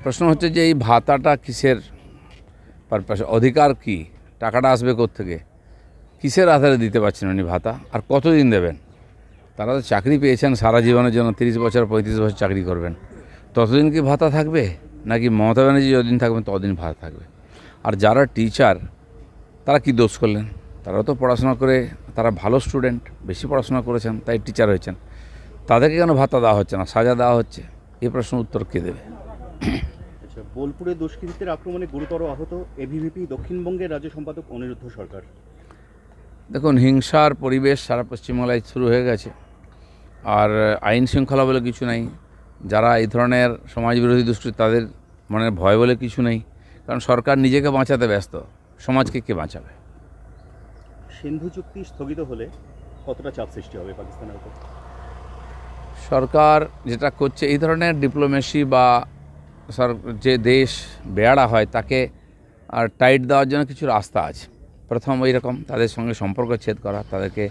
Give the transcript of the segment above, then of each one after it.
প্রশ্ন হচ্ছে যে এই ভাতাটা কিসের পারপাসে, অধিকার কি, টাকাটা আসবে কোত্থেকে, কিসের আধারে দিতে পারছেন উনি ভাতা, আর কতদিন দেবেন? তারা তো চাকরি পেয়েছেন সারা জীবনের জন্য, 30 বছর 35 বছর চাকরি করবেন, ততদিন কি ভাতা থাকবে? নাকি মমতা ব্যানার্জি যতদিন থাকবেন ততদিন ভাতা থাকবে? আর যারা টিচার তারা কি দোষ করলেন? তারাও তো পড়াশোনা করে, তারা ভালো স্টুডেন্ট, বেশি পড়াশোনা করেছেন তাই টিচার হয়েছেন, তাদেরকে কেন ভাতা দেওয়া হচ্ছে না, সাজা দেওয়া হচ্ছে? এই প্রশ্নের উত্তর কে দেবে? আচ্ছা, বোলপুরে দুষ্কৃতীদের আক্রমণে গুরুতর আহত এবিভিপি দক্ষিণবঙ্গের রাজ্য সম্পাদক অনিরুদ্ধ সরকার। দেখুন, হিংসার পরিবেশ সারা পশ্চিমবাংলায় শুরু হয়ে গেছে, আর আইন শৃঙ্খলা বলে কিছু নাই। যারা এই ধরনের সমাজবিরোধী দুষ্কৃতি, তাদের মনে ভয় বলে কিছু নেই, কারণ সরকার নিজেকে বাঁচাতে ব্যস্ত, সমাজকে কে বাঁচাবে? সিন্ধু চুক্তি স্থগিত হলে কতটা চাপ সৃষ্টি হবে পাকিস্তানের উপর? সরকার যেটা করছে, এই ধরনের ডিপ্লোমেসি বা যে দেশ বেয়াড়া হয় তাকে আর টাইট দেওয়ার জন্য কিছু রাস্তা আছে। প্রথম এইরকম তাদের সঙ্গে সম্পর্ক ছেদ করা, তাদেরকে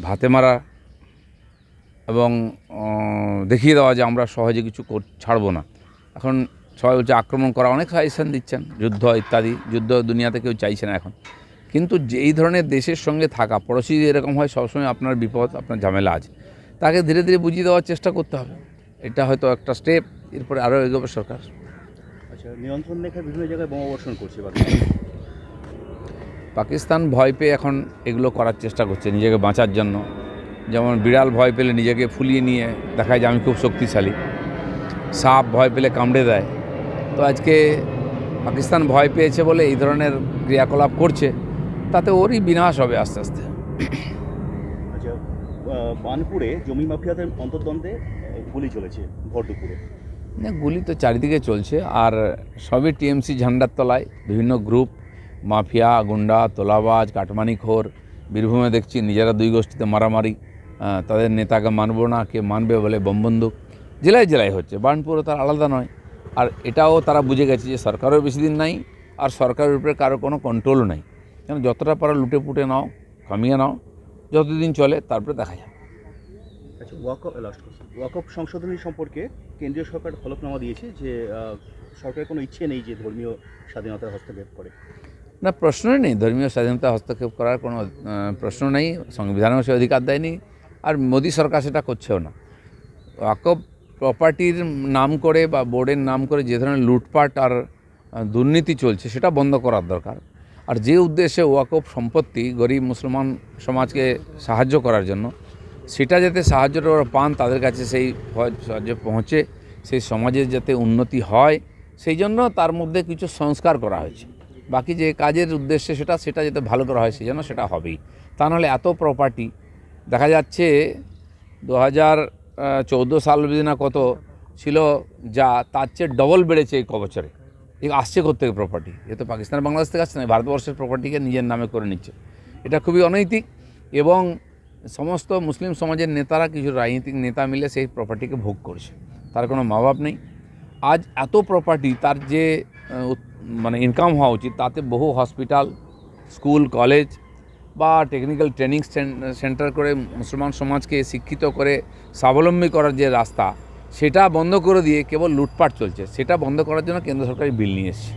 ভাতে মারা, এবং দেখিয়ে দেওয়া যে আমরা সহজে কিছু ছাড়বো না। এখন সবাই বলছে আক্রমণ করা, অনেক সাজেশন দিচ্ছেন, যুদ্ধ ইত্যাদি। যুদ্ধ দুনিয়াতে কেউ চাইছে না এখন, কিন্তু যে এই ধরনের দেশের সঙ্গে থাকা, পড়োশি এরকম হয়, সবসময় আপনার বিপদ, আপনার ঝামেলা আছে, তাকে ধীরে ধীরে বুঝিয়ে দেওয়ার চেষ্টা করতে হবে। এটা হয়তো একটা স্টেপ, এরপরে আরও এগোবে সরকার। আচ্ছা, নিয়ন্ত্রণ রেখায় বিভিন্ন জায়গায় বোমা বর্ষণ করছে পাকিস্তান ভয় পেয়ে এখন এগুলো করার চেষ্টা করছে নিজেকে বাঁচার জন্য। যেমন বিড়াল ভয় পেলে নিজেকে ফুলিয়ে নিয়ে দেখায় যে আমি খুব শক্তিশালী, সাপ ভয় পেলে কামড়ে দেয়। তো আজকে পাকিস্তান ভয় পেয়েছে বলে এই ধরনের ক্রিয়াকলাপ করছে, তাতে ওরই বিনাশ হবে আস্তে আস্তে। আচ্ছা, বানপুরে জমি মাফিয়াদের অন্তর্দ্বন্দ্বে গুলি চলেছে ভর দুপুরে। না, গুলি তো চারিদিকে চলছে, আর সবই টিএমসি ঝান্ডার তলায় বিভিন্ন গ্রুপ, মাফিয়া, গুন্ডা, তোলাবাজ, কাটমানিখোর। বীরভূমে দেখছি নিজেরা দুই গোষ্ঠীতে মারামারি, তাদের নেতাকে মানব না, কে মানবে বলে বোম বন্দুক। জেলায় জেলায় হচ্ছে, বার্নপুরও তার আলাদা নয়। আর এটাও তারা বুঝে গেছে যে সরকারও বেশি দিন নাই, আর সরকারের উপরে কারো কোনো কন্ট্রোলও নাই। কেন, যতটা পারো লুটে পুটে নাও, কামিয়ে নাও, যতদিন চলে তারপরে দেখা যাবে। আচ্ছা, ওয়াকফ সংশোধনী সম্পর্কে কেন্দ্রীয় সরকার হলফনামা দিয়েছে যে সরকারের কোনো ইচ্ছে নেই যে ধর্মীয় স্বাধীনতায় হস্তক্ষেপ করে। না, প্রশ্নই নেই, ধর্মীয় স্বাধীনতা হস্তক্ষেপ করার কোনো প্রশ্ন নেই, সংবিধানেও সে অধিকার দেয়নি, আর মোদী সরকার সেটা করছেও না। ওয়াকফ প্রপার্টির নাম করে বা বোর্ডের নাম করে যে ধরনের লুটপাট আর দুর্নীতি চলছে, সেটা বন্ধ করার দরকার। আর যে উদ্দেশ্যে ওয়াকফ সম্পত্তি গরিব মুসলমান সমাজকে সাহায্য করার জন্য, সেটা যাতে সাহায্যটা ওরা পান, তাদের কাছে সেই সাহায্য পৌঁছে, সেই সমাজের যাতে উন্নতি হয়, সেই জন্য তার মধ্যে কিছু সংস্কার করা হয়েছে। বাকি যে কাজের উদ্দেশ্যে সেটা যাতে ভালো করা হয়, সেই জন্য সেটা হবেই। তা নাহলে এত প্রপার্টি দেখা যাচ্ছে 2014 সাল অবধি না কত ছিল, যা তার চেয়ে ডবল বেড়েছে এই কবছরে। এই আসছে কোত্থেকে প্রপার্টি? এ তো পাকিস্তান বাংলাদেশ থেকে আসছে না, ভারতবর্ষের প্রপার্টিকে নিজের নামে করে নিচ্ছে। এটা খুবই অনৈতিক, এবং সমস্ত মুসলিম সমাজের নেতারা, কিছু রাজনৈতিক নেতা মিলে সেই প্রপার্টিকে ভোগ করছে, তার কোনো মা বাপ নেই। আজ এত প্রপার্টি, তার যে মানে ইনকাম হওয়া উচিত, তাতে বহু হসপিটাল, স্কুল, কলেজ বা টেকনিক্যাল ট্রেনিং সেন্টার করে মুসলমান সমাজকে শিক্ষিত করে স্বাবলম্বী করার যে রাস্তা, সেটা বন্ধ করে দিয়ে কেবল লুটপাট চলছে। সেটা বন্ধ করার জন্য কেন্দ্র সরকার বিল নিয়ে এসেছে।